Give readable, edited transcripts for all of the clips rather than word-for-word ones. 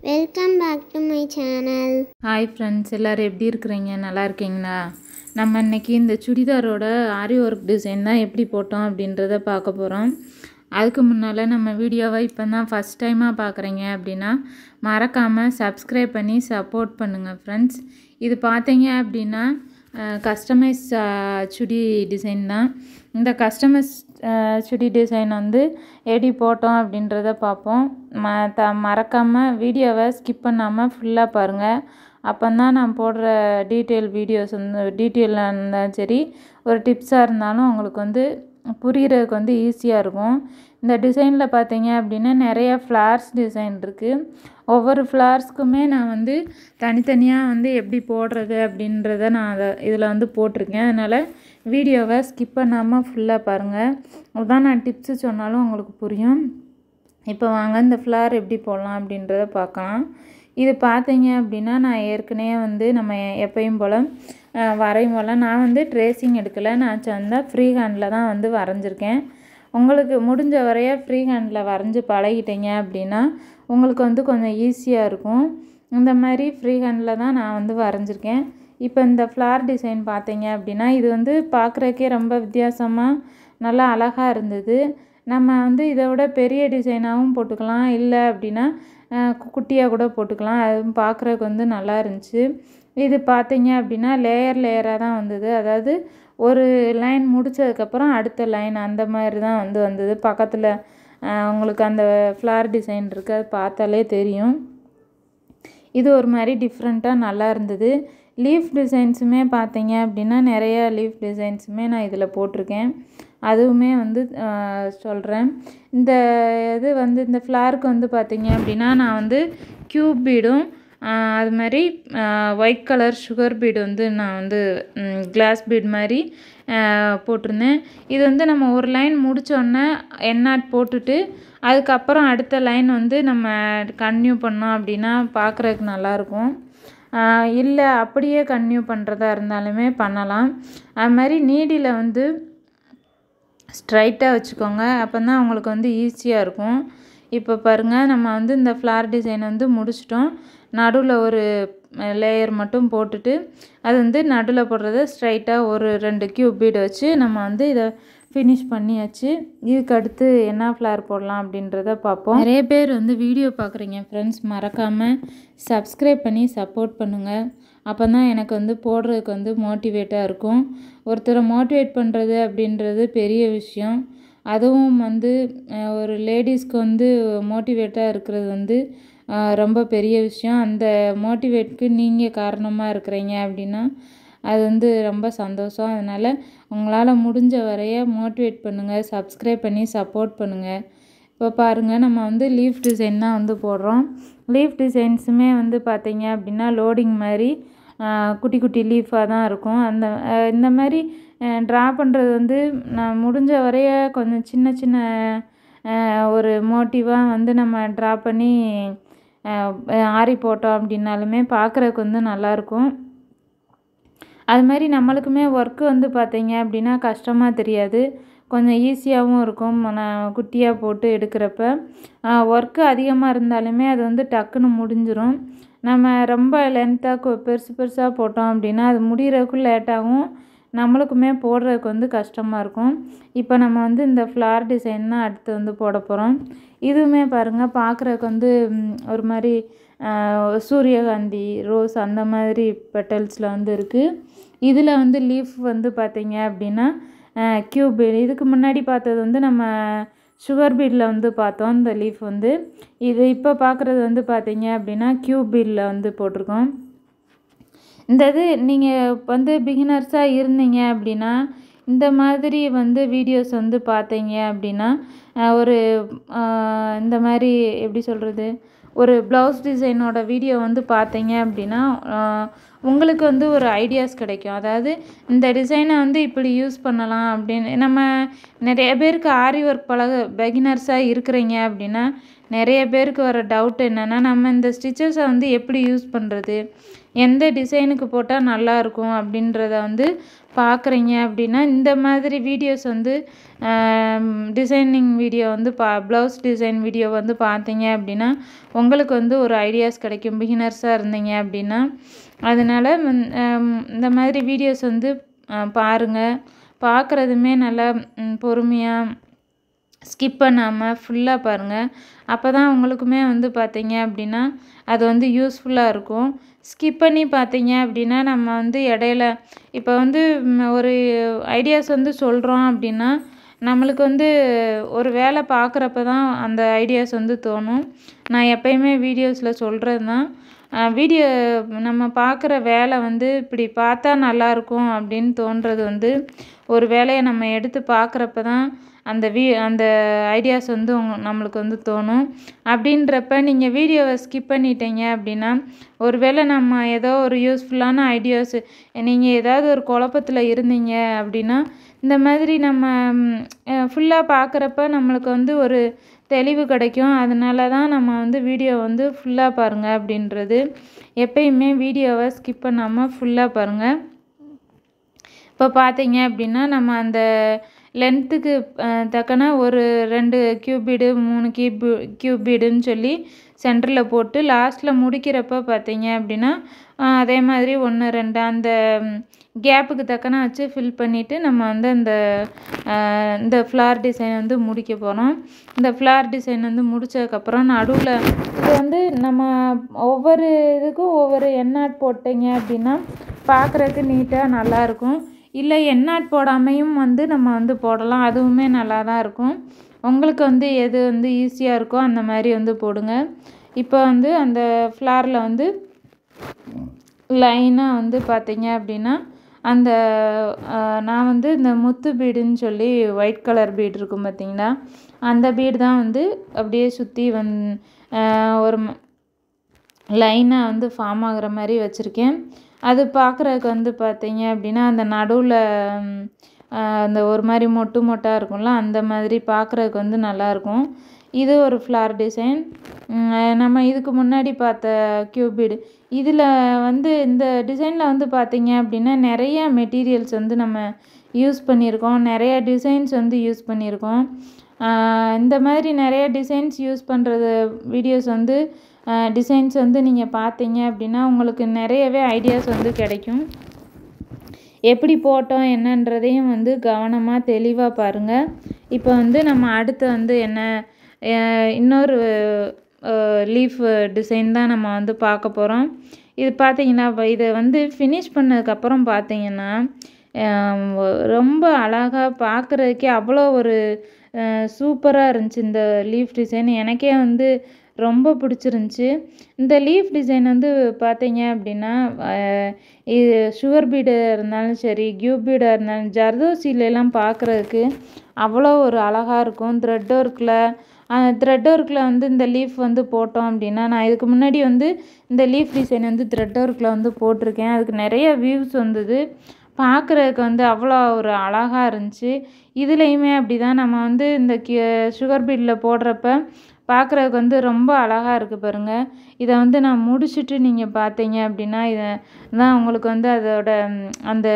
Welcome back to my channel. Hi friends, எல்லோரும் எப்படி இருக்கிறீங்க? நல்லா இருக்கீங்களா? நம்ம இன்றைக்கி இந்த சுடிதாரோட ஆரி ஒர்க் டிசைன் தான் எப்படி போட்டோம் அப்படின்றத பார்க்க போகிறோம். அதுக்கு முன்னால் நம்ம வீடியோவை இப்போ தான் ஃபஸ்ட் டைமாக பார்க்குறீங்க அப்படின்னா மறக்காமல் சப்ஸ்கிரைப் பண்ணி சப்போர்ட் பண்ணுங்கள் ஃப்ரெண்ட்ஸ். இது பார்த்தீங்க அப்படின்னா கஸ்டமைஸ் சுடி டிசைன் தான். இந்த கஸ்டமைஸ் சுடி டிசைன் வந்து எப்படி போட்டோம் அப்படின்றத பார்ப்போம். மறக்காமல் வீடியோவை ஸ்கிப் பண்ணாமல் ஃபுல்லாக பாருங்கள். அப்போ தான் நான் போடுற வீடியோஸ் வந்து டீட்டெயிலாக இருந்தாலும் சரி, ஒரு டிப்ஸாக இருந்தாலும் உங்களுக்கு வந்து புரிகிறதுக்கு வந்து ஈஸியாக இருக்கும். இந்த டிசைனில் பார்த்தீங்க அப்படின்னா நிறைய ஃப்ளார்ஸ் டிசைன் இருக்குது. ஒவ்வொரு ஃப்ளார்ஸ்க்குமே நான் வந்து தனித்தனியாக வந்து எப்படி போடுறது அப்படின்றத நான் இதில் வந்து போட்டிருக்கேன். அதனால் வீடியோவை ஸ்கிப் பண்ணாமல் ஃபுல்லாக பாருங்கள். அதுதான் நான் டிப்ஸு சொன்னாலும் உங்களுக்கு புரியும். இப்போ வாங்க இந்த ஃப்ளார் எப்படி போடலாம் அப்படின்றத பார்க்கலாம். இது பார்த்தீங்க அப்படின்னா நான் ஏற்கனவே வந்து நம்ம எப்பயும் போல் வரையும் போல் நான் வந்து ட்ரேசிங் எடுக்கலை. நான் வந்தால் ஃப்ரீ ஹேண்டில் தான் வந்து வரைஞ்சிருக்கேன். உங்களுக்கு முடிஞ்ச வரைய ஃப்ரீ ஹேண்டில் வரைஞ்சி பழகிட்டீங்க அப்படின்னா உங்களுக்கு வந்து கொஞ்சம் ஈஸியாக இருக்கும். இந்த மாதிரி ஃப்ரீ ஹேண்டில் தான் நான் வந்து வரைஞ்சிருக்கேன். இப்போ இந்த ஃப்ளார் டிசைன் பார்த்தீங்க அப்படின்னா இது வந்து பார்க்குறக்கே ரொம்ப வித்தியாசமாக நல்லா அழகாக இருந்தது. நம்ம வந்து இதை விட பெரிய டிசைனாகவும் போட்டுக்கலாம், இல்லை அப்படின்னா குட்டியாக கூட போட்டுக்கலாம். அது பார்க்குறதுக்கு வந்து நல்லா இருந்துச்சு. இது பார்த்தீங்க அப்படின்னா லேயராக தான் வந்தது. அதாவது ஒரு லைன் முடித்ததுக்கப்புறம் அடுத்த லைன் அந்த மாதிரி தான் வந்து வந்தது. பக்கத்தில் உங்களுக்கு அந்த ஃப்ளார் டிசைன் இருக்குது, அது பார்த்தாலே தெரியும். இது ஒரு மாதிரி டிஃப்ரெண்ட்டாக நல்லா இருந்தது. லீஃப் டிசைன்ஸுமே பார்த்தீங்க அப்படின்னா நிறையா லீஃப் டிசைன்ஸுமே நான் இதில் போட்டிருக்கேன். அதுவுமே வந்து சொல்கிறேன். இந்த இது வந்து இந்த ஃப்ளாருக்கு வந்து பார்த்தீங்க அப்படின்னா நான் வந்து க்யூப் பீடும் அது மாதிரி ஒயிட் கலர் சுகர் பீடு வந்து நான் வந்து கிளாஸ் பீட் மாதிரி போட்டிருந்தேன். இது வந்து நம்ம ஒரு லைன் முடித்தோடனே எண்ணாட் போட்டுட்டு அதுக்கப்புறம் அடுத்த லைன் வந்து நம்ம கன்டினியூ பண்ணோம் அப்படின்னா பார்க்குறதுக்கு நல்லாயிருக்கும். இல்லை அப்படியே கன்டினியூ பண்ணுறதா இருந்தாலுமே பண்ணலாம். அது மாதிரி நீடியில் வந்து ஸ்ட்ரைட்டாக வச்சுக்கோங்க, அப்போ தான் உங்களுக்கு வந்து ஈஸியாக இருக்கும். இப்போ பாருங்கள், நம்ம வந்து இந்த ஃப்ளார் டிசைன் வந்து முடிச்சிட்டோம். நடுவில் ஒரு லேயர் மட்டும் போட்டுட்டு அது வந்து நடுவில் போடுறத ஸ்ட்ரைட்டாக ஒரு 2 க்யூப் பீடு வச்சு நம்ம வந்து இதை ஃபினிஷ் பண்ணியாச்சு. இதுக்கு அடுத்து என்ன ஃப்ளார் போடலாம் அப்படின்றத பார்ப்போம். நிறைய பேர் வந்து வீடியோ பார்க்குறீங்க ஃப்ரெண்ட்ஸ், மறக்காமல் சப்ஸ்கிரைப் பண்ணி சப்போர்ட் பண்ணுங்கள். அப்போ தான் எனக்கு வந்து போடுறதுக்கு வந்து மோட்டிவேட்டாக இருக்கும். ஒருத்தரை மோட்டிவேட் பண்ணுறது அப்படின்றது பெரிய விஷயம். அதுவும் வந்து ஒரு லேடிஸ்க்கு வந்து மோட்டிவேட்டாக இருக்கிறது வந்து ரொம்ப பெரிய விஷயம். அந்த மோட்டிவேட்க்கு நீங்கள் காரணமாக இருக்கிறீங்க அப்படின்னா அது வந்து ரொம்ப சந்தோஷம். அதனால் உங்களால் முடிஞ்ச வரைய மோட்டிவேட் பண்ணுங்கள், சப்ஸ்கிரைப் பண்ணி சப்போர்ட் பண்ணுங்கள். இப்போ பாருங்கள், நம்ம வந்து லீஃப் டிசைன் தான் வந்து போடுறோம். லீஃப் டிசைன்ஸுமே வந்து பார்த்தீங்க அப்படின்னா லோடிங் மாதிரி குட்டி குட்டி லீஃபாக தான் இருக்கும். இந்த மாதிரி ட்ரா பண்ணுறது வந்து நான் முடிஞ்ச வரைய கொஞ்சம் சின்ன சின்ன ஒரு மோட்டிவாக வந்து நம்ம ட்ரா பண்ணி ஆரி போட்டோம் அப்படின்னாலுமே பார்க்குறதுக்கு வந்து நல்லாயிருக்கும். அது மாதிரி நம்மளுக்குமே ஒர்க்கு வந்து பார்த்தீங்க அப்படின்னா கஷ்டமாக தெரியாது, கொஞ்சம் ஈஸியாகவும் இருக்கும். நான் குட்டியாக போட்டு எடுக்கிறப்ப ஒர்க்கு அதிகமாக இருந்தாலுமே அது வந்து டக்குன்னு முடிஞ்சிடும். நம்ம ரொம்ப லென்த்தாக பெருசு பெருசாக போட்டோம் அப்படின்னா அது முடிகிறதுக்கும் லேட்டாகும், நம்மளுக்குமே போடுறதுக்கு வந்து கஷ்டமாக இருக்கும். இப்போ நம்ம வந்து இந்த ஃப்ளார் டிசைன் தான் அடுத்து வந்து போட போகிறோம். இதுவுமே பாருங்கள், பார்க்குறதுக்கு வந்து ஒரு மாதிரி சூரியகாந்தி ரோஸ் அந்த மாதிரி பெட்டல்ஸில் வந்து இருக்குது. இதில் வந்து லீஃப் வந்து பார்த்தீங்க அப்படின்னா க்யூப் பீட். இதுக்கு முன்னாடி பார்த்தது வந்து நம்ம சுகர் பீடில் வந்து பார்த்தோம். இந்த லீஃப் வந்து இது இப்போ பார்க்குறது வந்து பார்த்தீங்க அப்படின்னா க்யூப் பீடில் வந்து போட்டிருக்கோம். இந்த இது நீங்கள் வந்து பிகினர்ஸாக இருந்தீங்க அப்படின்னா இந்த மாதிரி வந்து வீடியோஸ் வந்து பார்த்தீங்க அப்படின்னா ஒரு இந்த மாதிரி எப்படி சொல்கிறது, ஒரு ப்ளவுஸ் டிசைனோட வீடியோ வந்து பார்த்தீங்க அப்படின்னா உங்களுக்கு வந்து ஒரு ஐடியாஸ் கிடைக்கும். அதாவது இந்த டிசைனை வந்து இப்படி யூஸ் பண்ணலாம் அப்படின்னு. நம்ம நிறைய பேருக்கு ஆரி ஒர்க் பிகினர்ஸாக இருக்கிறீங்க அப்படின்னா நிறைய பேருக்கு வர டவுட் என்னென்னா, நம்ம இந்த ஸ்டிச்சஸை வந்து எப்படி யூஸ் பண்ணுறது, எந்த டிசைனுக்கு போட்டால் நல்லாயிருக்கும் அப்படின்றத வந்து பார்க்குறீங்க அப்படின்னா, இந்த மாதிரி வீடியோஸ் வந்து டிசைனிங் வீடியோ வந்து ப்ளவுஸ் டிசைன் வீடியோ வந்து பார்த்தீங்க அப்படின்னா உங்களுக்கு வந்து ஒரு ஐடியாஸ் கிடைக்கும், பிகினர்ஸாக இருந்தீங்க அப்படின்னா. அதனால் இந்த மாதிரி வீடியோஸ் வந்து பாருங்கள். பார்க்குறதுமே நல்லா பொறுமையாக ஸ்கிப் பண்ணாமல் ஃபுல்லாக பாருங்கள். அப்போ தான் உங்களுக்குமே வந்து பார்த்தீங்க அப்படின்னா அது வந்து யூஸ்ஃபுல்லாக இருக்கும். ஸ்கிப் பண்ணி பார்த்தீங்க அப்படின்னா நம்ம வந்து இடையில இப்போ வந்து ஒரு ஐடியாஸ் வந்து சொல்கிறோம் அப்படின்னா நம்மளுக்கு வந்து ஒரு வேலை பார்க்குறப்ப தான் அந்த ஐடியாஸ் வந்து தோணும். நான் எப்பயுமே வீடியோஸில் சொல்கிறது தான், வீடியோ நம்ம பார்க்குற வேலை வந்து இப்படி பார்த்தா நல்லாயிருக்கும் அப்படின்னு தோன்றது வந்து ஒரு வேலையை நம்ம எடுத்து பார்க்குறப்ப தான் அந்த ஐடியாஸ் வந்து நம்மளுக்கு வந்து தோணும். அப்படின்றப்ப நீங்கள் வீடியோவை ஸ்கிப் பண்ணிட்டீங்க அப்படின்னா ஒரு வேளை நம்ம ஏதோ ஒரு யூஸ்ஃபுல்லான ஐடியாஸ், நீங்கள் ஏதாவது ஒரு குழப்பத்தில் இருந்தீங்க அப்படின்னா இந்த மாதிரி நம்ம ஃபுல்லாக பார்க்குறப்ப நம்மளுக்கு வந்து ஒரு தெளிவு கிடைக்கும். அதனால தான் நம்ம வந்து வீடியோ வந்து ஃபுல்லாக பாருங்கள் அப்படின்றது. எப்பயுமே வீடியோவை ஸ்கிப் பண்ணாமல் ஃபுல்லாக பாருங்கள். இப்போ பார்த்தீங்க அப்படின்னா நம்ம அந்த லென்த்துக்கு தக்கன ஒரு 2 கியூபிடு 3 கியூபிடுன்னு சொல்லி சென்டரில் போட்டு லாஸ்ட்டில் முடிக்கிறப்ப பார்த்தீங்க அப்படின்னா அதே மாதிரி 1 2 அந்த கேப்புக்கு தக்கன வச்சு ஃபில் பண்ணிவிட்டு நம்ம வந்து இந்த ஃப்ளார் டிசைன் வந்து முடிக்க போகிறோம். இந்த ஃப்ளார் டிசைன் வந்து முடித்ததுக்கப்புறம் நடுவில் இது வந்து நம்ம ஒவ்வொரு இதுக்கும் ஒவ்வொரு எண்ணாட் போட்டிங்க அப்படின்னா பார்க்குறதுக்கு நீட்டாக நல்லாயிருக்கும். இல்லை எண்ணாட் போடாமையும் வந்து நம்ம வந்து போடலாம், அதுவுமே நல்லா தான் இருக்கும். உங்களுக்கு வந்து எது வந்து ஈஸியாக இருக்கோ அந்த மாதிரி வந்து போடுங்க. இப்போ வந்து அந்த ஃப்ளாரில் வந்து லைனாக வந்து பார்த்தீங்க அப்படின்னா அந்த நான் வந்து இந்த முத்து பீடுன்னு சொல்லி ஒயிட் கலர் பீடு இருக்கும் பார்த்தீங்களா, அந்த பீடு தான் வந்து அப்படியே சுற்றி ஒரு லைனாக வந்து ஃபார்ம் ஆகிற மாதிரி வச்சுருக்கேன். அது பார்க்குறதுக்கு வந்து பார்த்தீங்க அப்படின்னா அந்த நடுவில் அந்த ஒரு மாதிரி மொட்டாக இருக்கும்ல, அந்த மாதிரி பார்க்குறதுக்கு வந்து நல்லாயிருக்கும். இது ஒரு ஃப்ளார் டிசைன். நம்ம இதுக்கு முன்னாடி பார்த்த கியூபிடு இதில் வந்து இந்த டிசைனில் வந்து பார்த்தீங்க அப்படின்னா நிறைய மெட்டீரியல்ஸ் வந்து நம்ம யூஸ் பண்ணியிருக்கோம், நிறைய டிசைன்ஸ் வந்து யூஸ் பண்ணியிருக்கோம். இந்த மாதிரி நிறைய டிசைன்ஸ் யூஸ் பண்ணுறது வீடியோஸ் வந்து டிசைன்ஸ் வந்து நீங்கள் பார்த்தீங்க அப்படின்னா உங்களுக்கு நிறையவே ஐடியாஸ் வந்து கிடைக்கும். எப்படி போட்டோம் என்னன்றதையும் வந்து கவனமாக தெளிவாக பாருங்கள். இப்போ வந்து நம்ம அடுத்து வந்து இன்னொரு லீஃப் டிசைன் தான் நம்ம வந்து பார்க்க போகிறோம். இது பார்த்தீங்கன்னா இதை வந்து ஃபினிஷ் பண்ணதுக்கப்புறம் பார்த்தீங்கன்னா ரொம்ப அழகாக பார்க்குறதுக்கே அவ்வளோ ஒரு சூப்பராக இருந்துச்சு இந்த லீஃப் டிசைன். எனக்கே வந்து ரொம்ப பிடிச்சிருந்துச்சி. இந்த லீஃப் டிசைன் வந்து பார்த்தீங்க அப்படின்னா இது சுகர் பீடாக இருந்தாலும் சரி, கியூப் பீடாக இருந்தாலும் ஜர்தோசிலெலாம் பார்க்குறதுக்கு அவ்வளோ ஒரு அழகாக இருக்கும். த்ரெட் ஒர்க்கில் வந்து இந்த லீஃப் வந்து போட்டோம் அப்படின்னா, நான் இதுக்கு முன்னாடி வந்து இந்த லீஃப் டிசைன் வந்து த்ரெட் ஒர்க்கில் வந்து போட்டிருக்கேன். அதுக்கு நிறைய வியூஸ் வந்தது. பார்க்குறதுக்கு வந்து அவ்வளோ ஒரு அழகாக இருந்துச்சு. இதுலேயுமே அப்படி தான் நம்ம வந்து இந்த சுகர் பீடில் போடுறப்ப பார்க்குறதுக்கு வந்து ரொம்ப அழகாக இருக்குது பாருங்கள். இதை வந்து நான் முடிச்சுட்டு நீங்கள் பார்த்தீங்க அப்படின்னா இதை தான் உங்களுக்கு வந்து அதோட அந்த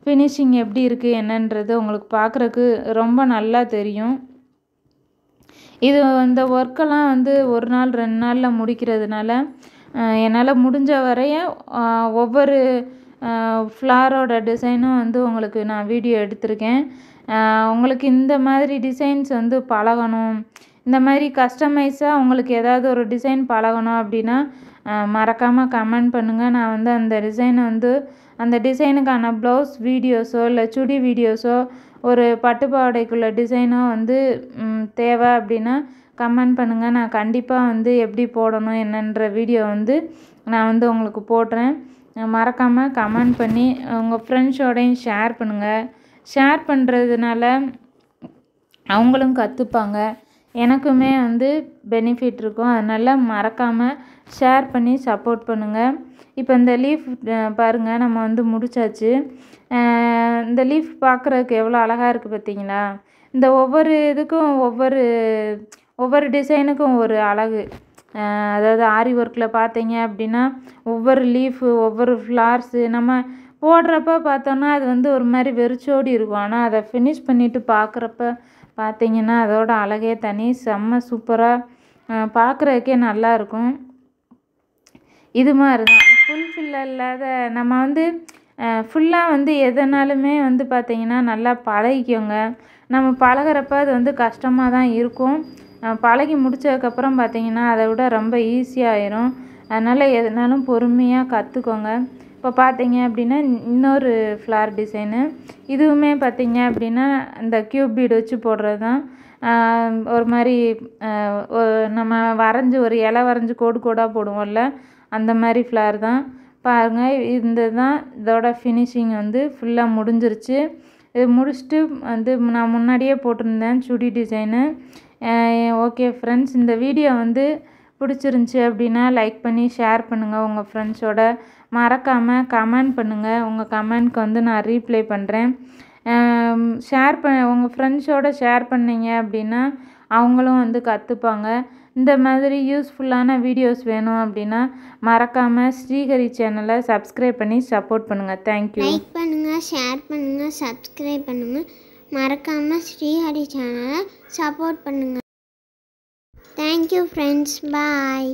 ஃபினிஷிங் எப்படி இருக்குது என்னன்றது உங்களுக்கு பார்க்குறதுக்கு ரொம்ப நல்லா தெரியும். இது இந்த ஒர்க்கெல்லாம் வந்து 1 நாள் 2 நாளில் முடிக்கிறதுனால என்னால் முடிஞ்ச வரைய ஒவ்வொரு ஃப்ளாரோட டிசைனும் வந்து உங்களுக்கு நான் வீடியோ எடுத்திருக்கேன். உங்களுக்கு இந்த மாதிரி டிசைன்ஸ் வந்து பழகணும், இந்த மாதிரி கஸ்டமைஸாக உங்களுக்கு ஏதாவது ஒரு டிசைன் பழகணும் அப்படின்னா மறக்காமல் கமெண்ட் பண்ணுங்கள். நான் வந்து அந்த டிசைனுக்கான ப்ளவுஸ் வீடியோஸோ இல்லை சுடி வீடியோஸோ ஒரு பட்டுப்பாவாடைக்குள்ள டிசைனோ வந்து தேவை அப்படின்னா கமெண்ட் பண்ணுங்கள். நான் கண்டிப்பாக வந்து எப்படி போடணும் என்னன்ற வீடியோ வந்து நான் வந்து உங்களுக்கு போடுறேன். மறக்காமல் கமெண்ட் பண்ணி உங்கள் ஃப்ரெண்ட்ஸோடையும் ஷேர் பண்ணுங்கள். ஷேர் பண்ணுறதுனால அவங்களும் கற்றுப்பாங்க, எனக்குமே வந்து பெனிஃபிட் இருக்கும். அதனால் மறக்காமல் ஷேர் பண்ணி சப்போர்ட் பண்ணுங்கள். இப்போ இந்த லீஃப் பாருங்கள், நம்ம வந்து முடிச்சாச்சு. இந்த லீஃப் பார்க்குறதுக்கு எவ்வளோ அழகாக இருக்குது பார்த்தீங்களா. இந்த ஒவ்வொரு இதுக்கும் ஒவ்வொரு டிசைனுக்கும் ஒரு அழகு. அதாவது ஆரி ஒர்க்கில் பார்த்தீங்க அப்படின்னா ஒவ்வொரு லீஃபு ஒவ்வொரு ஃப்ளார்ஸு நம்ம போடுறப்ப பார்த்தோன்னா அது வந்து ஒரு மாதிரி வெறிச்சோடி இருக்கும். ஆனால் அதை ஃபினிஷ் பண்ணிவிட்டு பார்க்குறப்ப பார்த்தீங்கன்னா அதோட அழகே தனி, செம்ம சூப்பராக பார்க்குறதுக்கே நல்லாயிருக்கும். இது மாதிரி தான் ஃபுல்ஃபில் இல்லாத நம்ம வந்து ஃபுல்லாக வந்து எதனாலுமே வந்து பார்த்திங்கன்னா நல்லா பழகிக்கோங்க. நம்ம பழகிறப்ப அது வந்து கஷ்டமாக தான் இருக்கும். பழகி முடித்ததுக்கப்புறம் பார்த்திங்கன்னா அதை விட ரொம்ப ஈஸியாகிடும். அதனால் எதுனாலும் பொறுமையாக கற்றுக்கோங்க. இப்போ பார்த்தீங்க அப்படின்னா இன்னொரு ஃப்ளார் டிசைனு, இதுவுமே பார்த்தீங்க அப்படின்னா இந்த க்யூப் பீடு வச்சு போடுறது தான். ஒரு மாதிரி நம்ம வரைஞ்சி ஒரு இலை வரைஞ்சி கோடு கோடாக போடுவோம்ல, அந்த மாதிரி ஃப்ளார் தான். பாருங்கள், இந்த தான் இதோட ஃபினிஷிங் வந்து ஃபுல்லாக முடிஞ்சிருச்சு. இது முடிச்சுட்டு வந்து நான் முன்னாடியே போட்டிருந்தேன் சுடி டிசைனு. ஓகே ஃப்ரெண்ட்ஸ், இந்த வீடியோ வந்து பிடிச்சிருந்துச்சி அப்படின்னா லைக் பண்ணி ஷேர் பண்ணுங்கள் உங்கள் ஃப்ரெண்ட்ஸோட. மறக்காமல் கமெண்ட் பண்ணுங்கள். உங்கள் கமெண்ட்க்கு வந்து நான் ரீப்ளை பண்ணுறேன். உங்கள் ஃப்ரெண்ட்ஸோட ஷேர் பண்ணிங்க அப்படின்னா அவங்களும் வந்து கற்றுப்பாங்க. இந்த மாதிரி யூஸ்ஃபுல்லான வீடியோஸ் வேணும் அப்படின்னா மறக்காமல் ஸ்ரீஹரி சேனலை சப்ஸ்கிரைப் பண்ணி சப்போர்ட் பண்ணுங்கள். தேங்க்யூ. லைக் பண்ணுங்கள், ஷேர் பண்ணுங்கள், சப்ஸ்கிரைப் பண்ணுங்கள். மறக்காமல் ஸ்ரீஹரி சேனலை சப்போர்ட் பண்ணுங்கள். Thank you friends. பாய்.